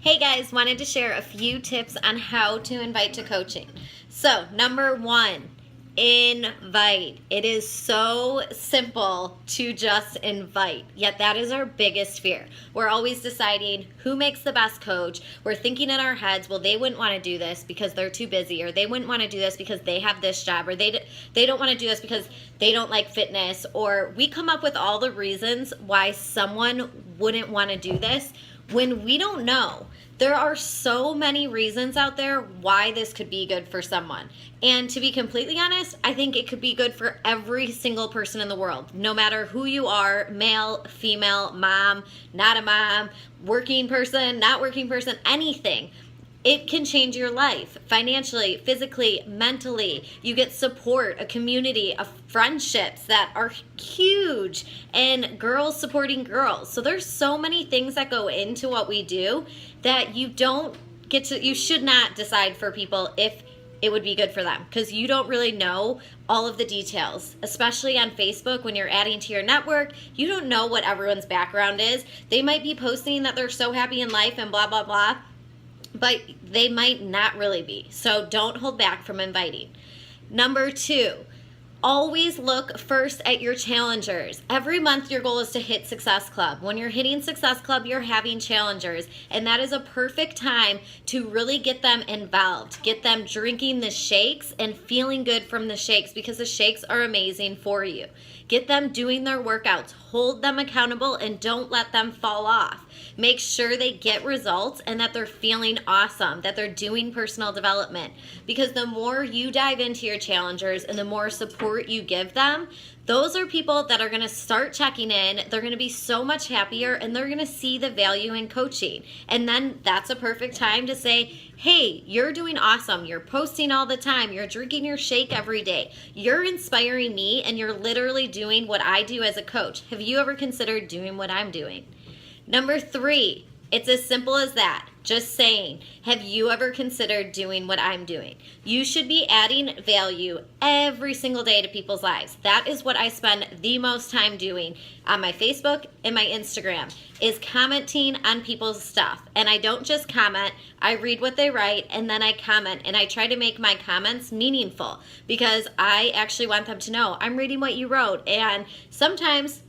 Hey guys, wanted to share a few tips on how to invite to coaching. So, number one, invite. It is so simple to just invite, yet that is our biggest fear. We're always deciding who makes the best coach. We're thinking in our heads, well, they wouldn't want to do this because they're too busy, or they wouldn't want to do this because they have this job, or they don't want to do this because they don't like fitness, or we come up with all the reasons why someone wouldn't want to do this when we don't know. There are so many reasons out there why this could be good for someone. And to be completely honest, I think it could be good for every single person in the world, no matter who you are, male, female, mom, not a mom, working person, not working person, anything. It can change your life financially, physically, mentally. You get support, a community of friendships that are huge, and girls supporting girls. So there's so many things that go into what we do that you should not decide for people if it would be good for them, because you don't really know all of the details, especially on Facebook when you're adding to your network. You don't know what everyone's background is. They might be posting that they're so happy in life and blah, blah, blah, but they might not really be. So don't hold back from inviting. Number two, always look first at your challengers. Every month your goal is to hit Success Club. When you're hitting Success Club, you're having challengers, and that is a perfect time to really get them involved. Get them drinking the shakes and feeling good from the shakes, because the shakes are amazing for you. Get them doing their workouts. Hold them accountable and don't let them fall off. Make sure they get results and that they're feeling awesome, that they're doing personal development. Because the more you dive into your challengers and the more support you give them, those are people that are going to start checking in. They're going to be so much happier, and they're going to see the value in coaching. And then that's a perfect time to say, hey, you're doing awesome. You're posting all the time. You're drinking your shake every day. You're inspiring me, and you're literally doing what I do as a coach. Have you ever considered doing what I'm doing? Number three, it's as simple as that. Just saying, have you ever considered doing what I'm doing? You should be adding value every single day to people's lives. That is what I spend the most time doing on my Facebook and my Instagram, is commenting on people's stuff. And I don't just comment, I read what they write and then I comment, and I try to make my comments meaningful, because I actually want them to know I'm reading what you wrote. And sometimes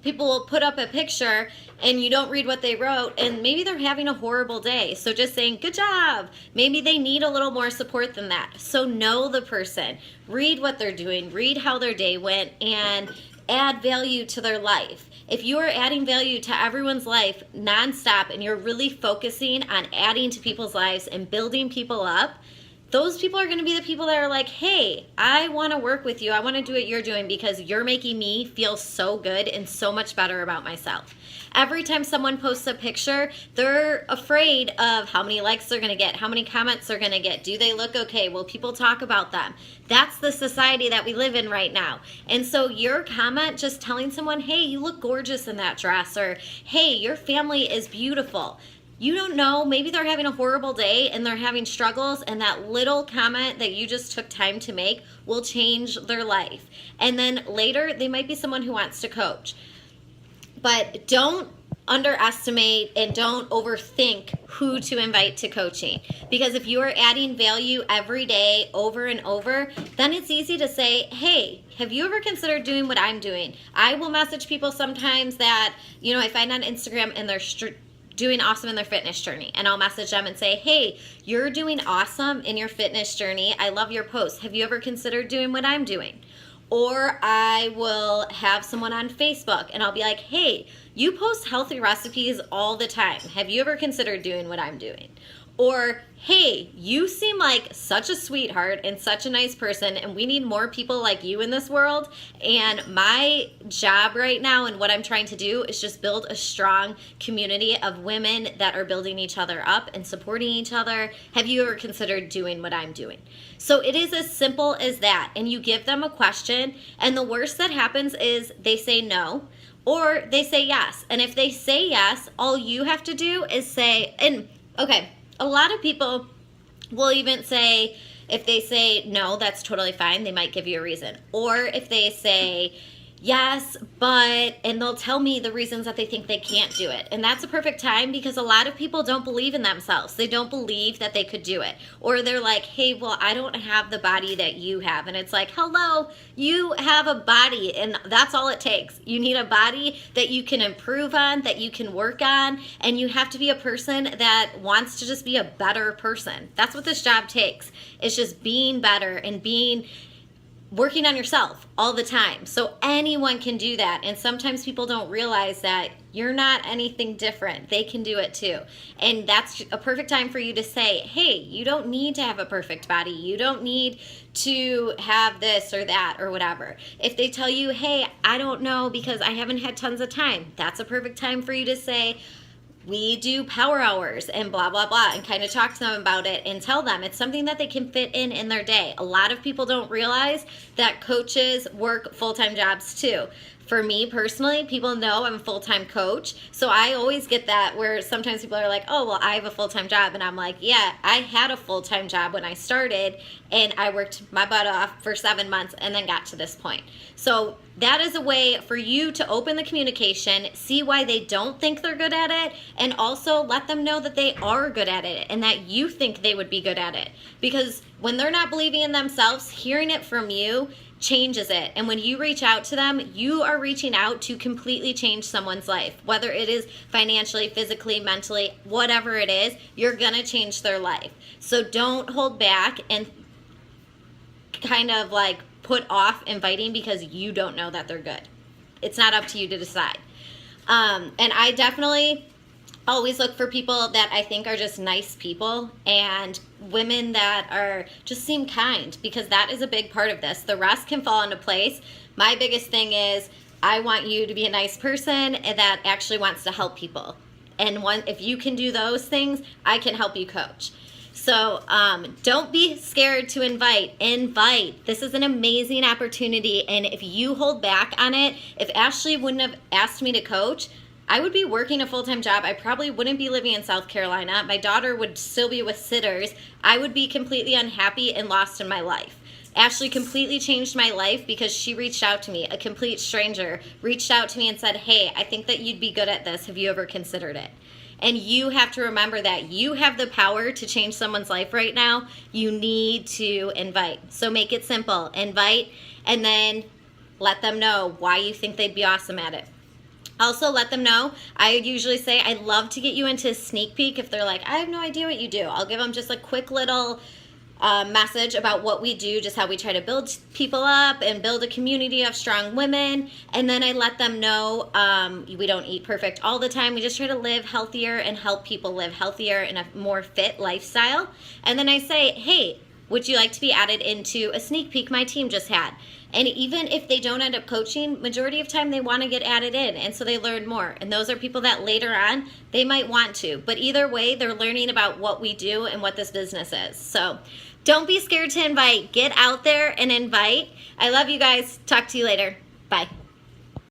people will put up a picture and you don't read what they wrote, and maybe they're having a horrible day. So just saying, good job. Maybe they need a little more support than that. So know the person, read what they're doing, read how their day went, and add value to their life. If you are adding value to everyone's life nonstop and you're really focusing on adding to people's lives and building people up, those people are going to be the people that are like, hey, I want to work with you. I want to do what you're doing because you're making me feel so good and so much better about myself. Every time someone posts a picture, they're afraid of how many likes they're going to get, how many comments they're going to get. Do they look okay? Will people talk about them? That's the society that we live in right now. And so your comment just telling someone, hey, you look gorgeous in that dress, or hey, your family is beautiful. You don't know, maybe they're having a horrible day and they're having struggles, and that little comment that you just took time to make will change their life. And then later, they might be someone who wants to coach. But don't underestimate and don't overthink who to invite to coaching. Because if you are adding value every day over and over, then it's easy to say, hey, have you ever considered doing what I'm doing? I will message people sometimes that, I find on Instagram and they're doing awesome in their fitness journey, and I'll message them and say, hey, you're doing awesome in your fitness journey. I love your posts. Have you ever considered doing what I'm doing? Or I will have someone on Facebook and I'll be like, hey, you post healthy recipes all the time. Have you ever considered doing what I'm doing? Or, hey, you seem like such a sweetheart and such a nice person, and we need more people like you in this world. And my job right now and what I'm trying to do is just build a strong community of women that are building each other up and supporting each other. Have you ever considered doing what I'm doing? So it is as simple as that. And you give them a question, and the worst that happens is they say no, or they say yes. And if they say yes, all you have to do is say, a lot of people will even say, if they say no, that's totally fine. They might give you a reason. Or if they say, yes, but, and they'll tell me the reasons that they think they can't do it. And that's a perfect time because a lot of people don't believe in themselves. They don't believe that they could do it. Or they're like, hey, well, I don't have the body that you have. And it's like, hello, you have a body and that's all it takes. You need a body that you can improve on, that you can work on, and you have to be a person that wants to just be a better person. That's what this job takes. It's just being better and working on yourself all the time. So anyone can do that. And sometimes people don't realize that you're not anything different. They can do it too. And that's a perfect time for you to say, hey, you don't need to have a perfect body. You don't need to have this or that or whatever. If they tell you, hey, I don't know because I haven't had tons of time, that's a perfect time for you to say, we do power hours and blah, blah, blah, and kind of talk to them about it and tell them it's something that they can fit in their day. A lot of people don't realize that coaches work full-time jobs too. For me personally, people know I'm a full-time coach, so I always get that where sometimes people are like, oh, well, I have a full-time job, and I'm like, yeah, I had a full-time job when I started, and I worked my butt off for 7 months and then got to this point. So that is a way for you to open the communication, see why they don't think they're good at it, and also let them know that they are good at it and that you think they would be good at it. Because when they're not believing in themselves, hearing it from you changes it. And when you reach out to them, you are reaching out to completely change someone's life. Whether it is financially, physically, mentally, whatever it is, you're gonna change their life. So don't hold back and kind of like put off inviting because you don't know that they're good. It's not up to you to decide. And I definitely always look for people that I think are just nice people and women that are just seem kind, because that is a big part of this. The rest can fall into place. My biggest thing is I want you to be a nice person that actually wants to help people. And if you can do those things, I can help you coach. So don't be scared to invite. Invite. This is an amazing opportunity. And if you hold back on it, if Ashley wouldn't have asked me to coach, I would be working a full-time job. I probably wouldn't be living in South Carolina. My daughter would still be with sitters. I would be completely unhappy and lost in my life. Ashley completely changed my life because she reached out to me. A complete stranger reached out to me and said, hey, I think that you'd be good at this. Have you ever considered it? And you have to remember that you have the power to change someone's life right now. You need to invite. So make it simple. Invite and then let them know why you think they'd be awesome at it. Also, let them know. I usually say I'd love to get you into a sneak peek if they're like, I have no idea what you do. I'll give them just a quick little message about what we do, just how we try to build people up and build a community of strong women. And then I let them know we don't eat perfect all the time. We just try to live healthier and help people live healthier in a more fit lifestyle. And then I say, hey, would you like to be added into a sneak peek my team just had? And even if they don't end up coaching, majority of time they want to get added in, and so they learn more. And those are people that later on, they might want to. But either way, they're learning about what we do and what this business is. So don't be scared to invite. Get out there and invite. I love you guys. Talk to you later. Bye.